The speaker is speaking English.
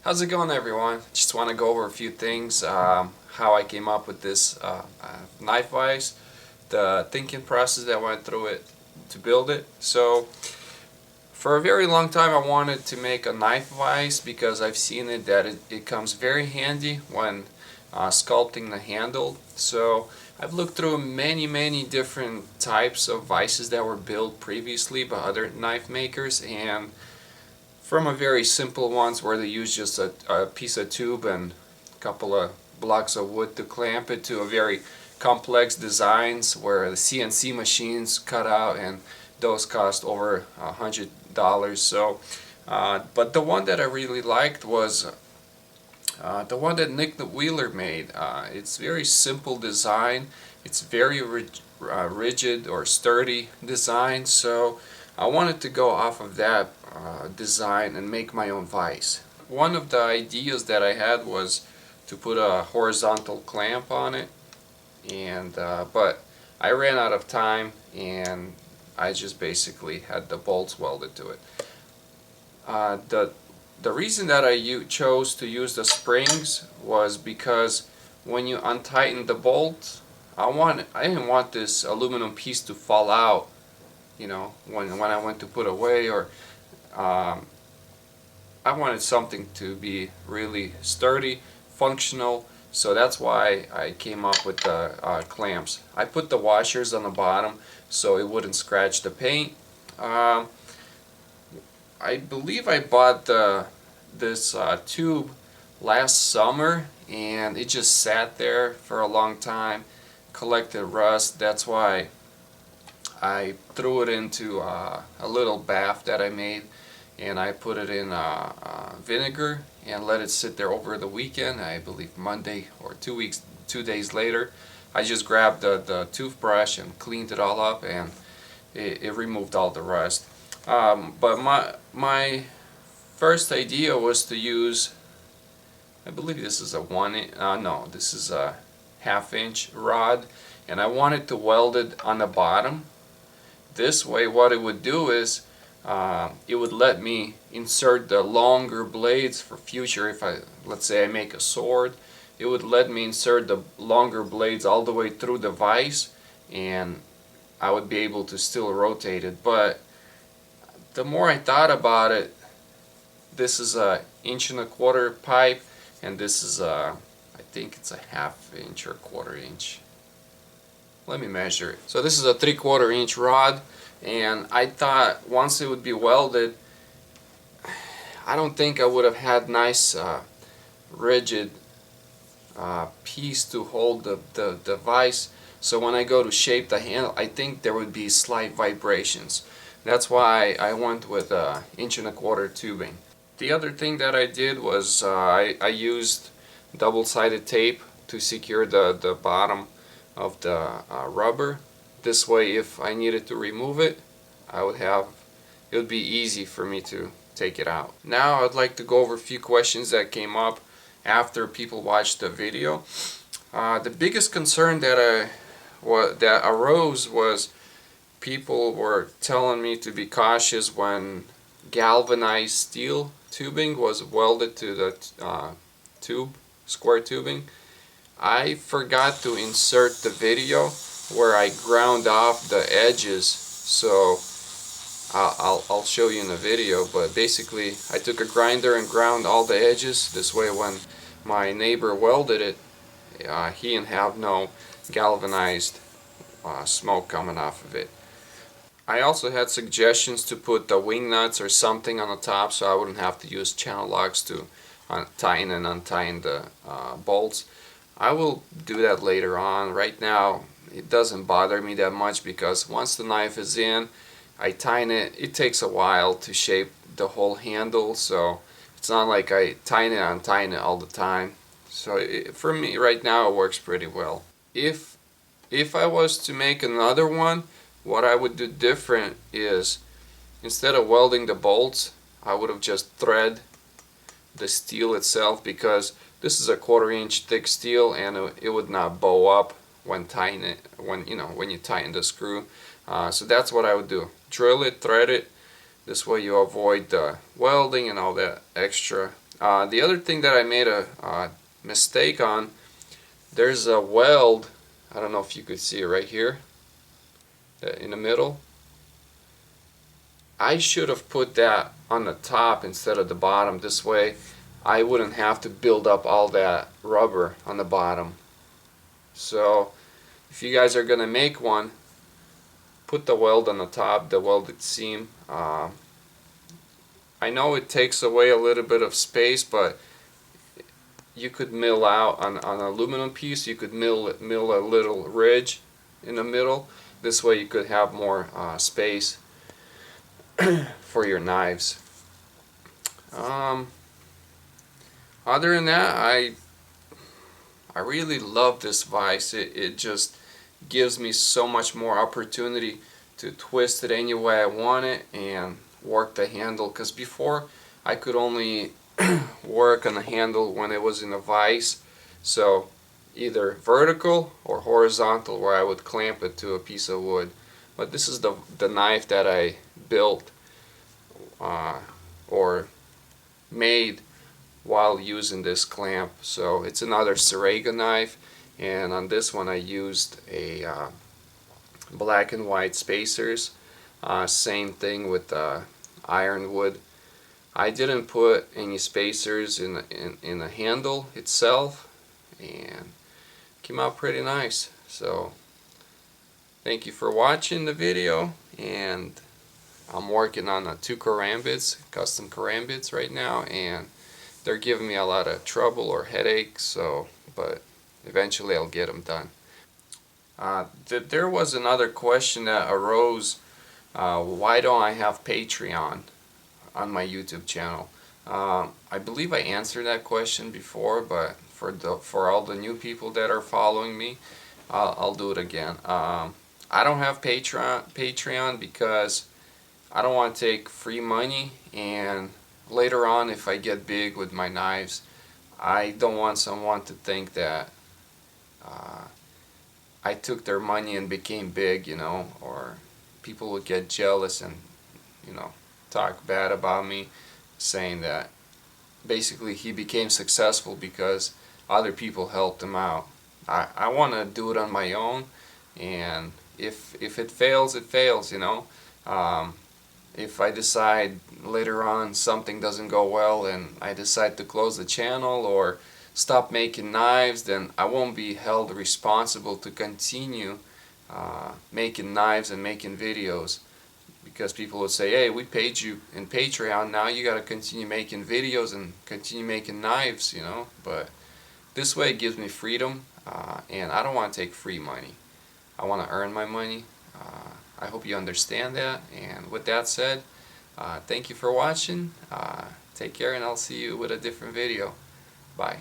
How's it going, everyone? Just want to go over a few things, how I came up with this knife vise, the thinking process that went through it to build it. So for a very long time I wanted to make a knife vise because I've seen it that it comes very handy when sculpting the handle. So I've looked through many different types of vices that were built previously by other knife makers, and from a very simple ones where they use just a piece of tube and a couple of blocks of wood to clamp it, to a very complex designs where the CNC machines cut out, and those cost over $100. So but the one that I really liked was the one that Nick the Wheeler made. It's very simple design. It's very rigid or sturdy design, so I wanted to go off of that design and make my own vise. One of the ideas that I had was to put a horizontal clamp on it, and but I ran out of time and I just basically had the bolts welded to it. The reason that I chose to use the springs was because when you untighten the bolt, I didn't want this aluminum piece to fall out, you know, when I went to put away, or I wanted something to be really sturdy, functional. So that's why I came up with the clamps. I put the washers on the bottom so it wouldn't scratch the paint. I believe I bought this tube last summer, and it just sat there for a long time, collected rust. That's why I threw it into a little bath that I made, and I put it in vinegar and let it sit there over the weekend. I believe Monday or 2 days later, I just grabbed the toothbrush and cleaned it all up, and it removed all the rust. But my first idea was to use, I believe this is a this is a 1/2 inch rod, and I wanted to weld it on the bottom. This way what it would do is it would let me insert the longer blades for future. If let's say I make a sword, it would let me insert the longer blades all the way through the vise, and I would be able to still rotate it. But the more I thought about it, this is a 1.25 inch pipe, and this is I think it's a 1/2 inch or 1/4 inch. Let me measure it. So this is a 3/4 inch rod, and I thought once it would be welded, I don't think I would have had nice rigid piece to hold the vise. So when I go to shape the handle, I think there would be slight vibrations. That's why I went with 1.25 inch tubing. The other thing that I did was I used double-sided tape to secure the bottom of the rubber. This way, if I needed to remove it, it would be easy for me to take it out. Now I'd like to go over a few questions that came up after people watched the video. The biggest concern that arose was people were telling me to be cautious when galvanized steel tubing was welded to the square tubing. I forgot to insert the video where I ground off the edges, so I'll show you in the video. But basically I took a grinder and ground all the edges. This way when my neighbor welded it, he didn't have no galvanized smoke coming off of it. I also had suggestions to put the wing nuts or something on the top so I wouldn't have to use channel locks to tighten and untighten the bolts. I will do that later on. Right now it doesn't bother me that much because once the knife is in, I tighten it. It takes a while to shape the whole handle, so it's not like I tighten it and untighten it all the time. So for me right now it works pretty well. If I was to make another one, what I would do different is, instead of welding the bolts, I would have just thread the steel itself, because this is a 1/4 inch thick steel and it would not bow up when you tighten the screw. So that's what I would do. Drill it, thread it. This way you avoid the welding and all that extra The other thing that I made a mistake on, there's a weld, I don't know if you could see it right here in the middle. I should have put that on the top instead of the bottom. This way I wouldn't have to build up all that rubber on the bottom. So if you guys are going to make one, put the weld on the top, the welded seam. I know it takes away a little bit of space, but you could mill out on an aluminum piece, you could mill a little ridge in the middle. This way you could have more space for your knives. Other than that, I really love this vise. It just gives me so much more opportunity to twist it any way I want it and work the handle, because before I could only work on the handle when it was in a vise, so either vertical or horizontal, where I would clamp it to a piece of wood. But this is the knife that I built or made while using this clamp. So it's another Serrega knife, and on this one I used a black and white spacers. Same thing with ironwood. I didn't put any spacers in the handle itself, and came out pretty nice. So thank you for watching the video, and I'm working on two karambits, custom karambits right now, and they're giving me a lot of trouble or headaches, so but eventually I'll get them done. There was another question that arose, why don't I have Patreon on my YouTube channel? I believe I answered that question before, but for all the new people that are following me, I'll do it again. I don't have Patreon because I don't want to take free money, and later on if I get big with my knives, I don't want someone to think that I took their money and became big, you know, or people would get jealous and, you know, talk bad about me, saying that basically he became successful because other people helped him out. I want to do it on my own, and if it fails, it fails, you know. If I decide later on something doesn't go well and I decide to close the channel or stop making knives, then I won't be held responsible to continue making knives and making videos, because people would say, hey, we paid you in Patreon, now you got to continue making videos and continue making knives, you know. But this way it gives me freedom, and I don't want to take free money. I want to earn my money. I hope you understand that, and with that said, thank you for watching. Take care, and I'll see you with a different video. Bye.